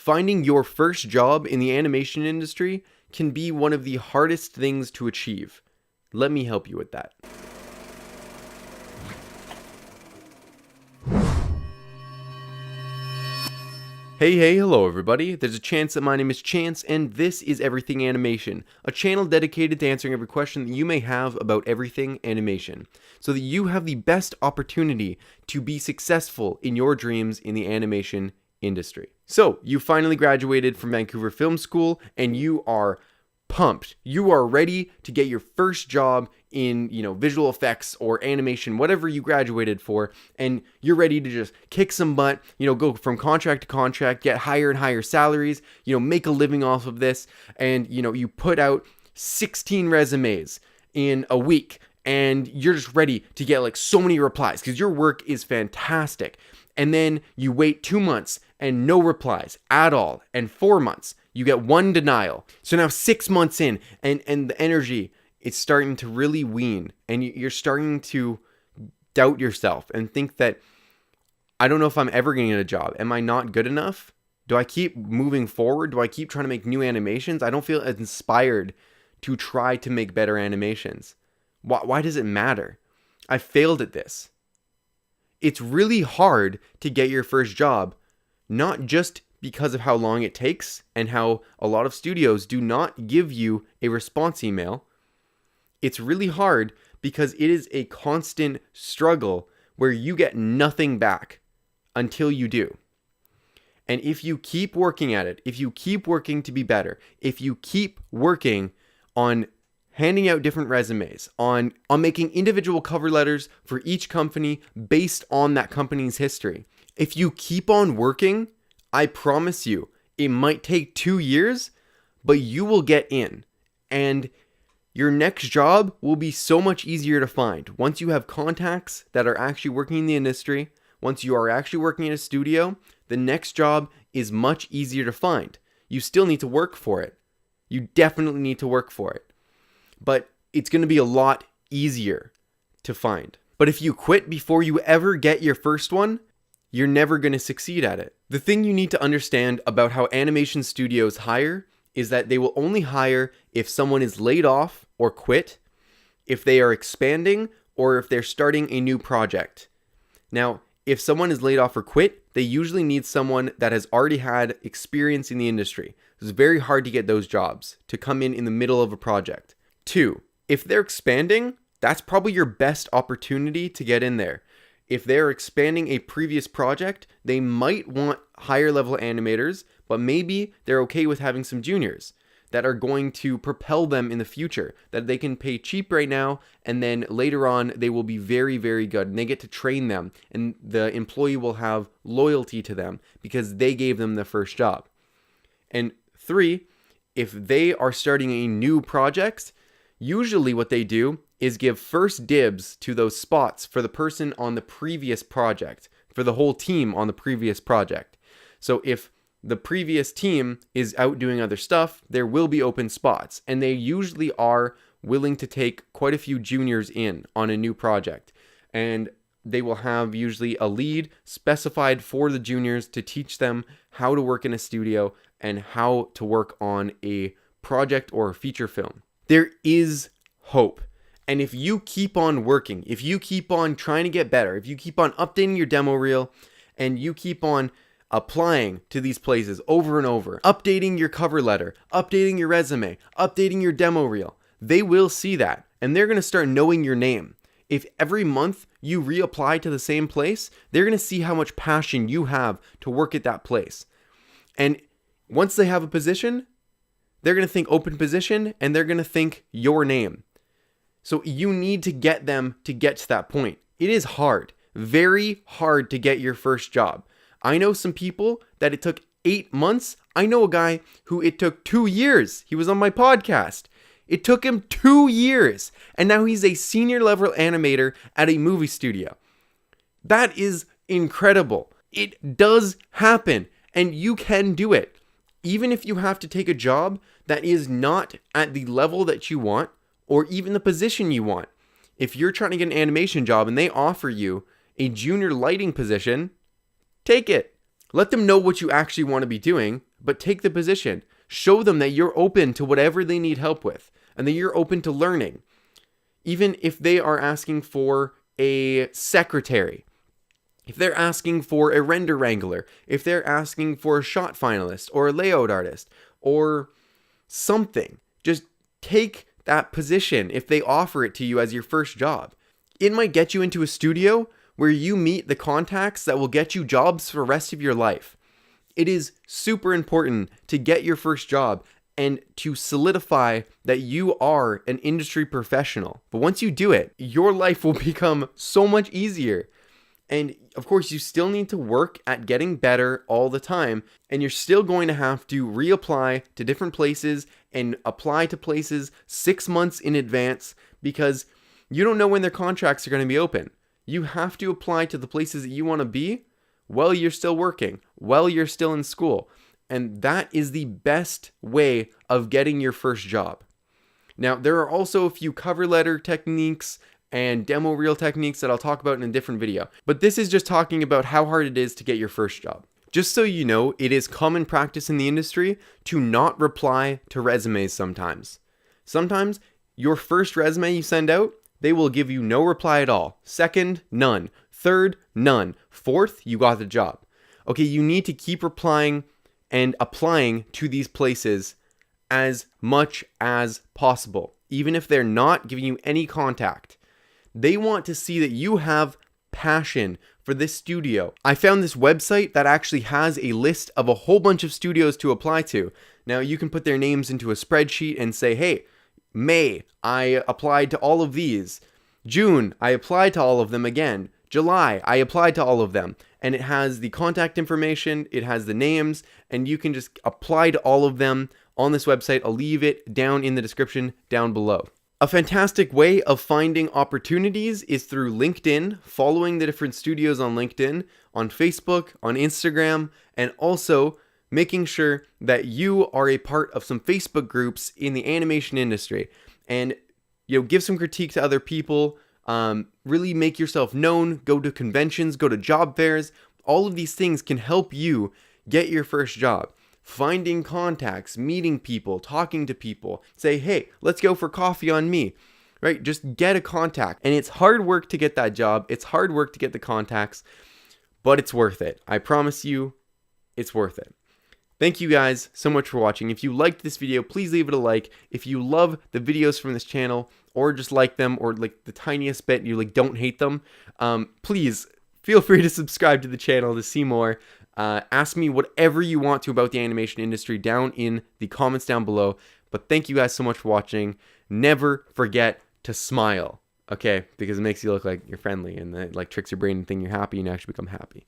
Finding your first job in the animation industry can be one of the hardest things to achieve. Let me help you with that. Hey, hello everybody. There's a chance that my name is Chance, and this is Everything Animation, a channel dedicated to answering every question that you may have about everything animation, so that you have the best opportunity to be successful in your dreams in the animation industry. So, you finally graduated from Vancouver Film School, and you are pumped. You are ready to get your first job in, visual effects or animation, whatever you graduated for, and you're ready to just kick some butt, go from contract to contract, get higher and higher salaries, make a living off of this, and, you put out 16 resumes in a week, and you're just ready to get like so many replies because your work is fantastic. And then you wait 2 months and no replies at all, and 4 months. You get one denial. So now 6 months in, and the energy is starting to really wane. And you're starting to doubt yourself and think that, I don't know if I'm ever going to get a job. Am I not good enough? Do I keep moving forward? Do I keep trying to make new animations? I don't feel inspired to try to make better animations. Why does it matter? I failed at this. It's really hard to get your first job, not just because of how long it takes and how a lot of studios do not give you a response email. It's really hard because it is a constant struggle where you get nothing back until you do. And if you keep working at it, if you keep working to be better, if you keep working on handing out different resumes, on making individual cover letters for each company based on that company's history, if you keep on working, I promise you, it might take 2 years, but you will get in. And your next job will be so much easier to find. Once you have contacts that are actually working in the industry, once you are actually working in a studio, the next job is much easier to find. You still need to work for it. You definitely need to work for it. But it's going to be a lot easier to find. But if you quit before you ever get your first one, you're never going to succeed at it. The thing you need to understand about how animation studios hire is that they will only hire if someone is laid off or quit, if they are expanding, or if they're starting a new project. Now, if someone is laid off or quit, they usually need someone that has already had experience in the industry. It's very hard to get those jobs to come in the middle of a project. 2, if they're expanding, that's probably your best opportunity to get in there. If they're expanding a previous project, they might want higher level animators, but maybe they're okay with having some juniors that are going to propel them in the future, that they can pay cheap right now, and then later on they will be very, very good, and they get to train them, and the employee will have loyalty to them because they gave them the first job. And 3, if they are starting a new project, usually what they do is give first dibs to those spots for the person on the previous project, for the whole team on the previous project. So if the previous team is out doing other stuff, there will be open spots, and they usually are willing to take quite a few juniors in on a new project. And they will have usually a lead specified for the juniors to teach them how to work in a studio and how to work on a project or a feature film. There is hope. And if you keep on working, if you keep on trying to get better, if you keep on updating your demo reel, and you keep on applying to these places over and over, updating your cover letter, updating your resume, updating your demo reel, they will see that, and they're going to start knowing your name. If every month you reapply to the same place, they're going to see how much passion you have to work at that place. And once they have a position, they're going to think open position, and they're going to think your name. So you need to get them to get to that point. It is hard, very hard to get your first job. I know some people that it took 8 months. I know a guy who it took 2 years. He was on my podcast. It took him 2 years, and now he's a senior level animator at a movie studio. That is incredible. It does happen, and you can do it. Even if you have to take a job that is not at the level that you want, or even the position you want. If you're trying to get an animation job and they offer you a junior lighting position, take it. Let them know what you actually want to be doing, but take the position. Show them that you're open to whatever they need help with and that you're open to learning. Even if they are asking for a secretary, if they're asking for a render wrangler, if they're asking for a shot finalist or a layout artist or something, just take that position if they offer it to you as your first job. It might get you into a studio where you meet the contacts that will get you jobs for the rest of your life. It is super important to get your first job and to solidify that you are an industry professional. But once you do it, your life will become so much easier. And of course, you still need to work at getting better all the time. And you're still going to have to reapply to different places and apply to places 6 months in advance because you don't know when their contracts are going to be open. You have to apply to the places that you want to be while you're still working, while you're still in school. And that is the best way of getting your first job. Now, there are also a few cover letter techniques and demo reel techniques that I'll talk about in a different video. But this is just talking about how hard it is to get your first job. Just so you know, it is common practice in the industry to not reply to resumes sometimes. Sometimes your first resume you send out, they will give you no reply at all. Second, none. Third, none. Fourth, you got the job. Okay, you need to keep replying and applying to these places as much as possible, even if they're not giving you any contact. They want to see that you have passion for this studio. I found this website that actually has a list of a whole bunch of studios to apply to. Now you can put their names into a spreadsheet and say, hey, May, I applied to all of these. June, I applied to all of them again. July, I applied to all of them. And it has the contact information, it has the names, and you can just apply to all of them on this website. I'll leave it down in the description down below. A fantastic way of finding opportunities is through LinkedIn, following the different studios on LinkedIn, on Facebook, on Instagram, and also making sure that you are a part of some Facebook groups in the animation industry. And give some critique to other people, really make yourself known, go to conventions, go to job fairs. All of these things can help you get your first job. Finding contacts, meeting people, talking to people, say, hey, let's go for coffee on me, right? Just get a contact. And it's hard work to get that job. It's hard work to get the contacts, but it's worth it. I promise you, it's worth it. Thank you guys so much for watching. If you liked this video, please leave it a like. If you love the videos from this channel or just like them or like the tiniest bit, you don't hate them, please feel free to subscribe to the channel to see more. Ask me whatever you want to about the animation industry down in the comments down below. But thank you guys so much for watching. Never forget to smile, okay? Because it makes you look like you're friendly and it tricks your brain and think you're happy and you actually become happy.